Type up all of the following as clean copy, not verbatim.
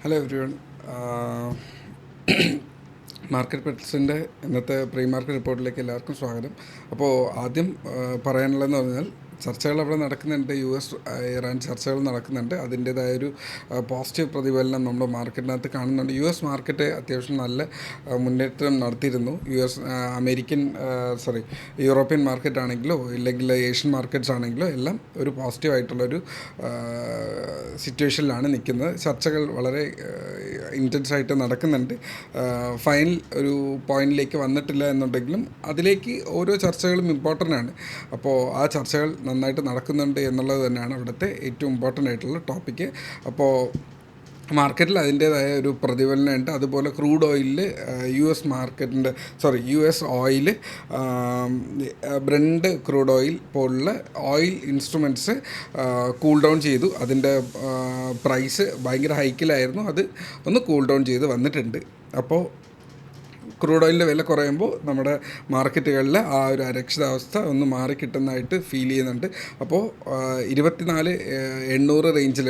Hello everyone. Market പെറ്റ്സിൻ്റെ ഇന്നത്തെ pre market റിപ്പോർട്ടിലേക്ക് എല്ലാവർക്കും സ്വാഗതം. അപ്പോൾ ആദ്യം പറയാനുള്ളതെന്ന് പറഞ്ഞാൽ ചർച്ചകൾ അവിടെ നടക്കുന്നുണ്ട്. ഇറാൻ ചർച്ചകൾ നടക്കുന്നുണ്ട്. അതിൻ്റേതായൊരു പോസിറ്റീവ് പ്രതിഫലനം നമ്മുടെ മാർക്കറ്റിനകത്ത് കാണുന്നുണ്ട്. മാർക്കറ്റ് അത്യാവശ്യം നല്ല മുന്നേറ്റം നടത്തിയിരുന്നു. യൂറോപ്യൻ മാർക്കറ്റ് ആണെങ്കിലോ ഇല്ലെങ്കിൽ ഏഷ്യൻ മാർക്കറ്റ്സ് ആണെങ്കിലോ എല്ലാം ഒരു പോസിറ്റീവായിട്ടുള്ളൊരു സിറ്റുവേഷനിലാണ് നിൽക്കുന്നത്. ചർച്ചകൾ വളരെ ഇൻറ്റൻസ് ആയിട്ട് നടക്കുന്നുണ്ട്. ഫൈനൽ ഒരു പോയിന്റിലേക്ക് വന്നിട്ടില്ല എന്നുണ്ടെങ്കിലും അതിലേക്ക് ഓരോ ചർച്ചകളും ഇമ്പോർട്ടൻ്റ് ആണ്. അപ്പോൾ ആ ചർച്ചകൾ നന്നായിട്ട് നടക്കുന്നുണ്ട് എന്നുള്ളത് തന്നെയാണ് അവിടുത്തെ ഏറ്റവും ഇമ്പോർട്ടൻ്റ് ആയിട്ടുള്ള ടോപ്പിക്ക്. അപ്പോൾ മാർക്കറ്റിൽ അതിൻ്റേതായ ഒരു പ്രതിഫലനമുണ്ട്. അതുപോലെ ക്രൂഡ് ഓയിലിൽ U S oil, brent crude oil പോലുള്ള ഓയിൽ ഇൻസ്ട്രുമെൻറ്റ്സ് കൂൾ ഡൗൺ ചെയ്തു. അതിൻ്റെ പ്രൈസ് ഭയങ്കര ഹൈക്കിലായിരുന്നു. അത് ഒന്ന് കൂൾ ഡൗൺ ചെയ്ത് വന്നിട്ടുണ്ട്. അപ്പോൾ ക്രൂഡ് ഓയിലിൻ്റെ വില കുറയുമ്പോൾ നമ്മുടെ മാർക്കറ്റുകളിൽ ആ ഒരു അരക്ഷിതാവസ്ഥ ഒന്ന് മാറിക്കിട്ടുന്നതായിട്ട് ഫീൽ ചെയ്യുന്നുണ്ട്. അപ്പോൾ 24,800 റേഞ്ചിൽ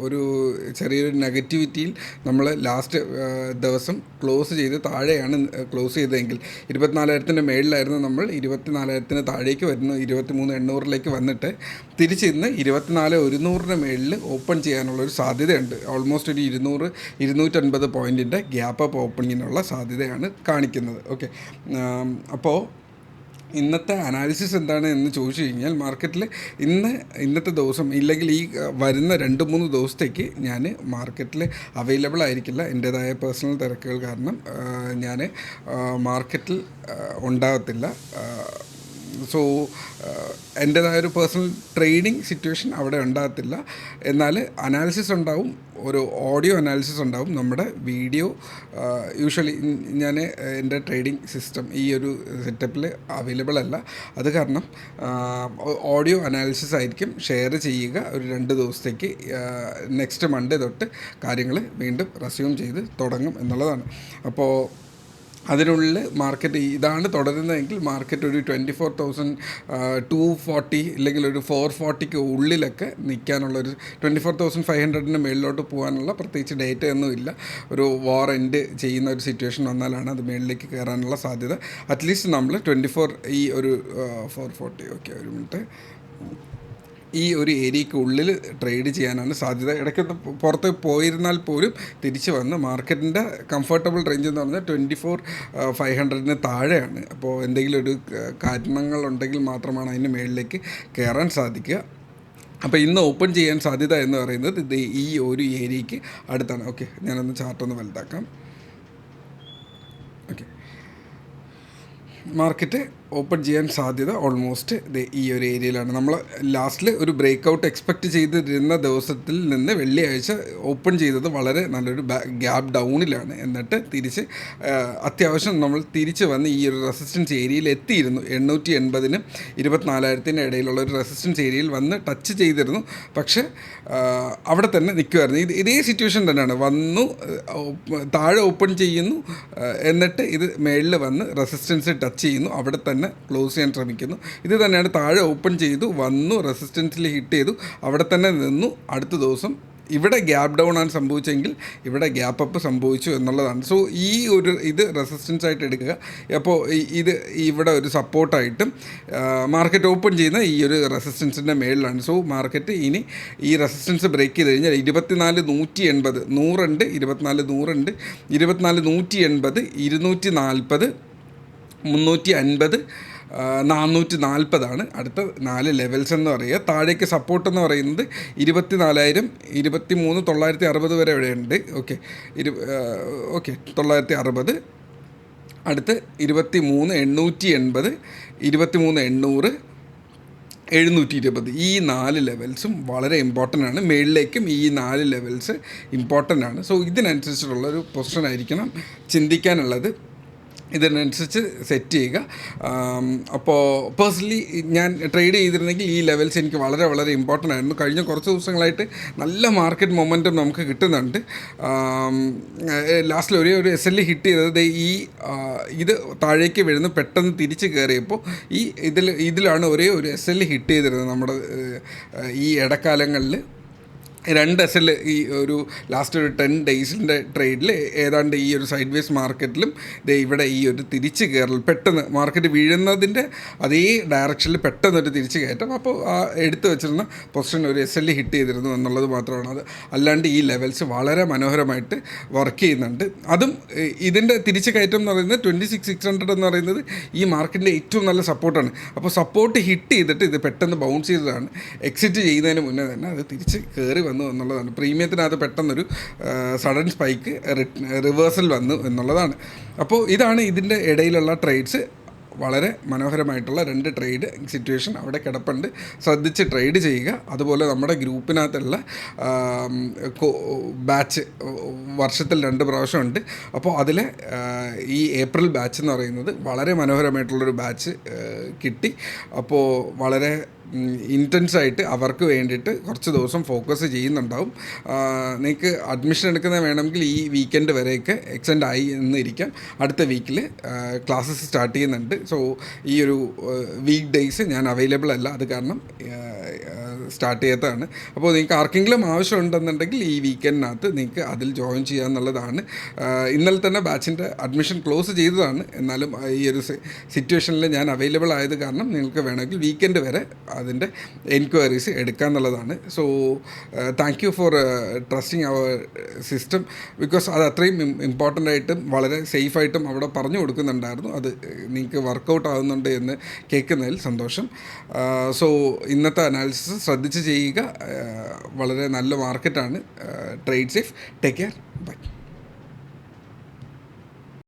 ഒരു ചെറിയൊരു നെഗറ്റിവിറ്റിയിൽ നമ്മൾ ലാസ്റ്റ് ദിവസം ക്ലോസ് ചെയ്ത് താഴെയാണ് ക്ലോസ് ചെയ്തതെങ്കിൽ 24,000 മേളിലായിരുന്നു നമ്മൾ. 24,000 താഴേക്ക് വരുന്നു. 23,800 വന്നിട്ട് തിരിച്ച് ഇന്ന് 24,100 മേളിൽ ഓപ്പൺ ചെയ്യാനുള്ളൊരു സാധ്യതയുണ്ട്. ഓൾമോസ്റ്റ് ഒരു 200-250 പോയിൻറ്റിൻ്റെ ഗ്യാപ്പ് അപ്പ് ഓപ്പണിങ്ങിനുള്ള സാധ്യതയാണ് കാണിക്കുന്നത്. ഓക്കെ, അപ്പോൾ ഇന്നത്തെ അനാലിസിസ് എന്താണ് എന്ന് ചോദിച്ചു കഴിഞ്ഞാൽ, മാർക്കറ്റിൽ ഇന്നത്തെ ദിവസം ഇല്ലെങ്കിൽ ഈ വരുന്ന 2-3 ദിവസത്തേക്ക് ഞാൻ മാർക്കറ്റിൽ അവൈലബിൾ ആയിരിക്കില്ല. എൻ്റേതായ പേഴ്സണൽ തിരക്കുകൾ കാരണം ഞാൻ മാർക്കറ്റിൽ ഉണ്ടാകത്തില്ല. സോ എൻ്റേതായൊരു പേഴ്സണൽ ട്രേഡിംഗ് സിറ്റുവേഷൻ അവിടെ ഉണ്ടാകത്തില്ല. എന്നാൽ അനാലിസിസ് ഉണ്ടാവും, ഒരു ഓഡിയോ അനാലിസിസ് ഉണ്ടാവും. നമ്മുടെ വീഡിയോ യൂഷ്വലി ഞാൻ എൻ്റെ ട്രേഡിംഗ് സിസ്റ്റം ഈ ഒരു സെറ്റപ്പിൽ അവൈലബിൾ അല്ല. അത് കാരണം ഓഡിയോ അനാലിസിസ് ആയിരിക്കും ഷെയർ ചെയ്യുക ഒരു 2 ദിവസത്തേക്ക്. നെക്സ്റ്റ് മൺഡേ തൊട്ട് കാര്യങ്ങൾ വീണ്ടും റെസ്യൂം ചെയ്ത് തുടങ്ങും എന്നുള്ളതാണ്. അപ്പോൾ അതിനുള്ളിൽ മാർക്കറ്റ് ഇതാണ് തുടരുന്നതെങ്കിൽ മാർക്കറ്റ് ഒരു 24,240 ഇല്ലെങ്കിൽ ഒരു 440 ഉള്ളിലൊക്കെ നിൽക്കാനുള്ളൊരു 24,500 മേളിലോട്ട് പോകാനുള്ള പ്രത്യേകിച്ച് ഡേറ്റ ഒന്നും ഇല്ല. ഒരു വാർ എൻഡ് ചെയ്യുന്ന ഒരു സിറ്റുവേഷൻ വന്നാലാണ് അത് മേളിലേക്ക് കയറാനുള്ള സാധ്യത. അറ്റ്ലീസ്റ്റ് നമ്മൾ 24 ഈ ഒരു 440 ഓക്കെ ഒരു മിനിറ്റ് ഈ ഒരു ഏരിയയ്ക്ക് ഉള്ളിൽ ട്രേഡ് ചെയ്യാനാണ് സാധ്യത. ഇടയ്ക്കൊന്ന് പുറത്ത് പോയിരുന്നാൽ പോലും തിരിച്ച് വന്ന് മാർക്കറ്റിൻ്റെ കംഫർട്ടബിൾ റേഞ്ച് എന്ന് പറഞ്ഞാൽ 24,500 താഴെയാണ്. അപ്പോൾ എന്തെങ്കിലും ഒരു കാരണങ്ങളുണ്ടെങ്കിൽ മാത്രമാണ് അതിന് മുകളിലേക്ക് കയറാൻ സാധിക്കുക. അപ്പോൾ ഇന്ന് ഓപ്പൺ ചെയ്യാൻ സാധ്യത എന്ന് പറയുന്നത് ഇത് ഈ ഒരു ഏരിയയ്ക്ക് അടുത്താണ്. ഓക്കെ, ഞാനൊന്ന് ചാർട്ടൊന്ന് വലുതാക്കാം. ഓക്കെ, മാർക്കറ്റ് ഓപ്പൺ ചെയ്യാൻ സാധ്യത ഓൾമോസ്റ്റ് ഈ ഒരു ഏരിയയിലാണ്. നമ്മൾ ലാസ്റ്റിൽ ഒരു ബ്രേക്ക് ഔട്ട് എക്സ്പെക്റ്റ് ചെയ്തിരുന്ന ദിവസത്തിൽ നിന്ന് വെള്ളിയാഴ്ച ഓപ്പൺ ചെയ്തത് വളരെ നല്ലൊരു ഗ്യാപ്പ് ഡൗണിലാണ്. എന്നിട്ട് തിരിച്ച് അത്യാവശ്യം നമ്മൾ തിരിച്ച് വന്ന് ഈ ഒരു റെസിസ്റ്റൻസ് ഏരിയയിൽ എത്തിയിരുന്നു. 880-നും 24,000 ഇടയിലുള്ള ഒരു റെസിസ്റ്റൻസ് ഏരിയയിൽ വന്ന് ടച്ച് ചെയ്തിരുന്നു. പക്ഷേ അവിടെ തന്നെ നിൽക്കുമായിരുന്നു. ഇതേ സിറ്റുവേഷൻ തന്നെയാണ്. വന്നു, താഴെ ഓപ്പൺ ചെയ്യുന്നു, എന്നിട്ട് ഇത് മേളിൽ വന്ന് റെസിസ്റ്റൻസ് ടച്ച് ചെയ്യുന്നു, അവിടെ തന്നെ ക്ലോസ് ചെയ്യാൻ ശ്രമിക്കുന്നു. ഇത് തന്നെയാണ്. താഴെ ഓപ്പൺ ചെയ്തു, വന്നു, റെസിസ്റ്റൻസിൽ ഹിറ്റ് ചെയ്തു, അവിടെ തന്നെ നിന്നു. അടുത്ത ദിവസം ഇവിടെ ഗ്യാപ്പ് ഡൗൺ ആണ് സംഭവിച്ചെങ്കിൽ ഇവിടെ ഗ്യാപ്പ് അപ്പ് സംഭവിച്ചു എന്നുള്ളതാണ്. സോ ഈ ഒരു ഇത് റെസിസ്റ്റൻസ് ആയിട്ട് എടുക്കുക. അപ്പോൾ ഇത് ഇവിടെ ഒരു സപ്പോർട്ടായിട്ടും മാർക്കറ്റ് ഓപ്പൺ ചെയ്യുന്ന ഈ ഒരു റെസിസ്റ്റൻസിൻ്റെ മേളിലാണ്. സോ മാർക്കറ്റ് ഇനി ഈ റെസിസ്റ്റൻസ് ബ്രേക്ക് ചെയ്ത് കഴിഞ്ഞാൽ 24,180 100 24,100 24,180 240 350 440 അടുത്ത 4 ലെവൽസ് എന്ന് പറയുക. താഴേക്ക് സപ്പോർട്ട് എന്ന് പറയുന്നത് 24,000 23,960 വരെ ഇവിടെയുണ്ട്. ഓക്കെ, 960 അടുത്ത് 23,880 23,800 720 ഈ 4 ലെവൽസും വളരെ ഇമ്പോർട്ടൻ്റ് ആണ്. മേളിലേക്കും ഈ 4 ലെവൽസ് ഇമ്പോർട്ടൻ്റ് ആണ്. സോ ഇതിനനുസരിച്ചിട്ടുള്ളൊരു പൊസിഷൻ ആയിരിക്കണം ചിന്തിക്കാനുള്ളത്. ഇതിനനുസരിച്ച് സെറ്റ് ചെയ്യുക. അപ്പോൾ പേഴ്സണലി ഞാൻ ട്രേഡ് ചെയ്തിരുന്നെങ്കിൽ ഈ ലെവൽസ് എനിക്ക് വളരെ വളരെ ഇമ്പോർട്ടൻ്റ് ആയിരുന്നു. കഴിഞ്ഞ കുറച്ച് ദിവസങ്ങളായിട്ട് നല്ല മാർക്കറ്റ് മൊമെൻറ്റം നമുക്ക് കിട്ടുന്നുണ്ട്. ലാസ്റ്റിൽ ഒരു SL ഹിറ്റ് ചെയ്തത് ഇത് താഴേക്ക് വീഴുന്നു, പെട്ടെന്ന് തിരിച്ച് കയറിയപ്പോൾ ഇതിലാണ് ഒരേ ഒരു SL ഹിറ്റ് ചെയ്തിരുന്നത് നമ്മുടെ ഈ ഇടക്കാലങ്ങളിൽ. രണ്ട് SL ഈ ഒരു ലാസ്റ്റ് ഒരു 10 ഡേയ്സിൻ്റെ ട്രേഡിൽ ഏതാണ്ട് ഈ ഒരു സൈഡ് വേസ് മാർക്കറ്റിലും ഇവിടെ ഈ ഒരു തിരിച്ച് കയറൽ പെട്ടെന്ന് മാർക്കറ്റ് വീഴുന്നതിൻ്റെ അതേ ഡയറക്ഷനിൽ പെട്ടെന്നൊരു തിരിച്ച് കയറ്റം. അപ്പോൾ ആ എടുത്തു വെച്ചിരുന്ന പൊസിഷൻ ഒരു SL ഹിറ്റ് ചെയ്തിരുന്നു എന്നുള്ളത് മാത്രമാണ്. അത് അല്ലാണ്ട് ഈ ലെവൽസ് വളരെ മനോഹരമായിട്ട് വർക്ക് ചെയ്യുന്നുണ്ട്. അതും ഇതിൻ്റെ തിരിച്ച് കയറ്റം എന്ന് പറയുന്നത് 26,600 എന്ന് പറയുന്നത് ഈ മാർക്കറ്റിൻ്റെ ഏറ്റവും നല്ല സപ്പോർട്ടാണ്. അപ്പോൾ സപ്പോർട്ട് ഹിറ്റ് ചെയ്തിട്ട് ഇത് പെട്ടെന്ന് ബൗൺസ് ചെയ്തതാണ്. എക്സിറ്റ് ചെയ്യുന്നതിന് മുന്നേ തന്നെ അത് തിരിച്ച് കയറി വന്നു എന്നുള്ളതാണ്. പ്രീമിയത്തിനകത്ത് പെട്ടെന്നൊരു സഡൻ സ്പൈക്ക് റിവേഴ്സൽ വന്നു എന്നുള്ളതാണ്. അപ്പോൾ ഇതാണ് ഇതിൻ്റെ ഇടയിലുള്ള ട്രേഡ്സ്. വളരെ മനോഹരമായിട്ടുള്ള 2 ട്രേഡ് സിറ്റുവേഷൻ അവിടെ കിടപ്പുണ്ട്. ശ്രദ്ധിച്ച് ട്രേഡ് ചെയ്യുക. അതുപോലെ നമ്മുടെ ഗ്രൂപ്പിനകത്തുള്ള ബാച്ച് വർഷത്തിൽ 2 പ്രാവശ്യമുണ്ട്. അപ്പോൾ അതിൽ ഈ ഏപ്രിൽ ബാച്ച് എന്ന് പറയുന്നത് വളരെ മനോഹരമായിട്ടുള്ളൊരു ബാച്ച് കിട്ടി. അപ്പോൾ വളരെ ഇൻറ്റൻസായിട്ട് അവർക്ക് വേണ്ടിയിട്ട് കുറച്ച് ദിവസം ഫോക്കസ് ചെയ്യുന്നുണ്ടാവും. നിങ്ങൾക്ക് അഡ്മിഷൻ എടുക്കുന്നത് വേണമെങ്കിൽ ഈ വീക്കെൻഡ് വരെയൊക്കെ എക്സ്റ്റെൻഡ് ആയി എന്നിരിക്കാം. അടുത്ത വീക്കിൽ ക്ലാസ്സസ് സ്റ്റാർട്ട് ചെയ്യുന്നുണ്ട്. സോ ഈ ഒരു വീക്ക് ഡേയ്സ് ഞാൻ അവൈലബിൾ അല്ല. അത് കാരണം സ്റ്റാർട്ട് ചെയ്യാത്തതാണ്. അപ്പോൾ നിങ്ങൾക്ക് ആർക്കെങ്കിലും ആവശ്യമുണ്ടെന്നുണ്ടെങ്കിൽ ഈ വീക്കെൻഡിനകത്ത് നിങ്ങൾക്ക് അതിൽ ജോയിൻ ചെയ്യാമെന്നുള്ളതാണ്. ഇന്നലെ തന്നെ ബാച്ചിൻ്റെ അഡ്മിഷൻ ക്ലോസ് ചെയ്തതാണ്. എന്നാലും ഈ ഒരു സിറ്റുവേഷനിൽ ഞാൻ അവൈലബിൾ ആയത് കാരണം നിങ്ങൾക്ക് വേണമെങ്കിൽ വീക്കെൻഡ് വരെ അതിൻ്റെ എൻക്വയറീസ് എടുക്കാമെന്നുള്ളതാണ്. So thank you for trusting our system. Because അത് അത്രയും ഇമ്പോർട്ടൻ്റ് ആയിട്ടും വളരെ സേഫായിട്ടും അവിടെ പറഞ്ഞു കൊടുക്കുന്നുണ്ടായിരുന്നു. അത് നിങ്ങൾക്ക് വർക്കൗട്ട് ആകുന്നുണ്ട് എന്ന് കേൾക്കുന്നതിൽ സന്തോഷം. സോ ഇന്നത്തെ അനാലിസിസ് ശ്രദ്ധിച്ച് ചെയ്യുക. വളരെ നല്ല മാർക്കറ്റാണ്. Trade safe. Take care. By.